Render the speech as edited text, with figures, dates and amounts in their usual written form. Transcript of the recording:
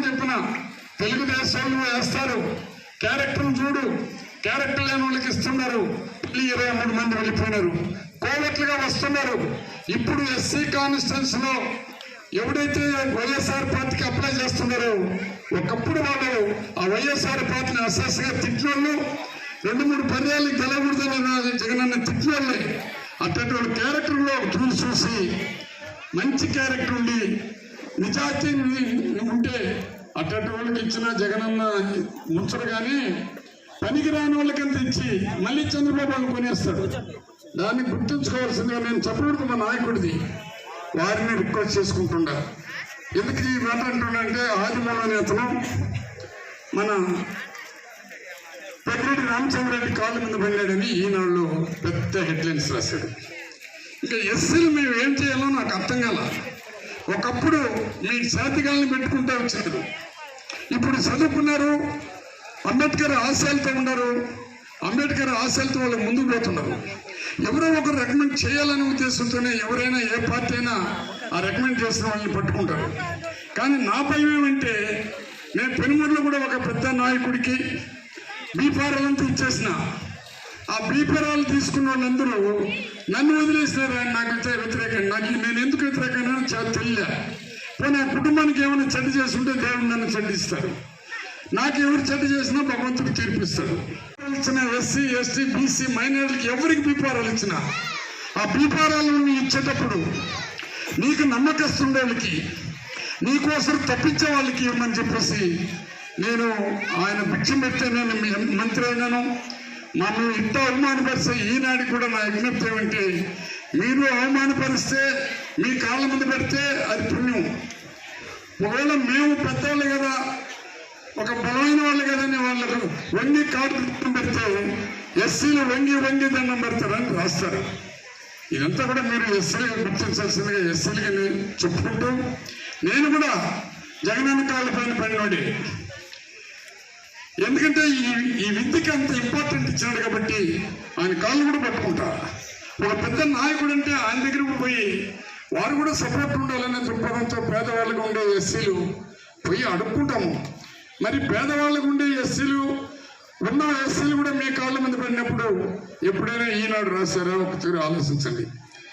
చెప్పిన తెలుగుదేశం వేస్తారు, క్యారెక్టర్ చూడు, క్యారెక్టర్ లేని వాళ్ళకి ఇస్తున్నారు. 23 మంది వెళ్ళిపోయినారు, కోవట్లుగా వస్తున్నారు. ఇప్పుడు ఎస్సీ కాన్స్టిట్యూన్స్ లో ఎవడైతే వైఎస్ఆర్ పార్టీకి అప్లై చేస్తున్నారో, ఒకప్పుడు వాళ్ళు ఆ వైఎస్ఆర్ పార్టీని అసెస్గా తిట్టినోళ్ళు, 2-3 పర్యాలు గెలవకూడదని జగనన్న తిట్టినోళ్ళే. అటువంటి క్యారెక్టర్లో చూసి మంచి క్యారెక్టర్ ఉండి నిజాయితీ ఉంటే అటువంటి వాళ్ళకి ఇచ్చిన జగనన్న ముంచడు. కానీ పనికి రాని వాళ్ళకంత ఇచ్చి మళ్ళీ చంద్రబాబు వాళ్ళు కొనేస్తాడు. దాన్ని గుర్తుంచుకోవాల్సిందిగా నేను చెప్పకూడదు మా నాయకుడిది, వారిని రిక్వెస్ట్ చేసుకుంటుండా. ఎందుకు ఈ మాట అంటున్నానంటే, ఆదిమూల నేతను మన పెద్దిరెడ్డి రామచంద్రరెడ్డి కాళ్ళ మీద పడినాడని ఈనాళ్ళు పెద్ద హెడ్లైన్స్ రాశాడు. ఇంకా ఎస్సీలు మేము ఏం చేయాలో నాకు అర్థం కాల. ఒకప్పుడు మీ శాతిగాల్ని పెట్టుకుంటే వచ్చారు, ఇప్పుడు చదువుకున్నారు, అంబేద్కర్ ఆశయాలతో ఉన్నారు, అంబేద్కర్ ఆశయాలతో వాళ్ళు ముందుకు పోతున్నారు. ఎవరో ఒకరు రికమెండ్ చేయాలనే ఉద్దేశంతోనే ఎవరైనా ఏ పార్టీ అయినా ఆ రికమెండ్ చేసిన వాళ్ళని పట్టుకుంటారు. కానీ నా భయం ఏమంటే, నేను పెనుమూరులో కూడా ఒక పెద్ద నాయకుడికి బీఫారాలంతా ఇచ్చేసిన, ఆ బీఫారాలు తీసుకున్న వాళ్ళందరూ నన్ను వదిలేసినారు. ఆయన నాకు వ్యతిరేకంగా, నాకు నేను ఎందుకు వ్యతిరేకంగా చాలా తెలియలే. పోనీ ఆ కుటుంబానికి ఏమైనా చెడ్డ చేస్తుంటే దేవుడు నన్ను చెడ్డిస్తాడు, నాకు ఎవరు చెడ్డ చేసినా భగవంతుడు తీర్పిస్తాడు. ఇచ్చిన ఎస్సీ ఎస్టీ బీసీ మైనారిటీకి ఎవరికి బీఫారాలు ఇచ్చినా, ఆ బీఫారాలను ఇచ్చేటప్పుడు నీకు నమ్మకస్తుండే వాళ్ళకి, నీకోసం తప్పించే వాళ్ళకి ఇవ్వమని చెప్పేసి నేను ఆయన భిక్షం పెడితే నేను మంత్రి అయినాను. నన్ను ఇంత అవమానపరిస్తే ఈనాడికి కూడా నా విజ్ఞప్తి ఏమంటే, మీరు అవమానపరిస్తే మీ కాళ్ళ ముందు పెడితే అది పుణ్యం. ఒకవేళ మేము పెద్దవాళ్ళు కదా, ఒక బలమైన వాళ్ళు కదని వాళ్ళకు వంగి కాటు పెడితే ఎస్సీలు వంగి దండం పెడతారని రాస్తారు. ఇదంతా కూడా మీరు ఎస్సీలుగా గుర్తించాల్సిందిగా ఎస్సీలుగా చెప్పుకుంటూ, నేను కూడా జగనన్న కాళ్ళ పైన పడినోడి. ఎందుకంటే ఈ విద్యకి అంత ఇంపార్టెంట్ ఇచ్చినాడు కాబట్టి ఆయన కాళ్ళు కూడా పట్టుకుంటా. ఒక పెద్ద నాయకుడు అంటే ఆయన దగ్గరకు పోయి వారు కూడా సపోర్ట్ ఉండాలనే దృక్పథంతో పేదవాళ్ళకు ఉండే ఎస్సీలు పోయి అడుక్కుంటాము. మరి పేదవాళ్ళకు ఉండే ఎస్సీలు ఉన్న ఎస్సీలు కూడా మీ కాళ్ళ మీద పడినప్పుడు ఎప్పుడైనా ఈనాడు రాశారో ఒక తీరు ఆలోచించండి.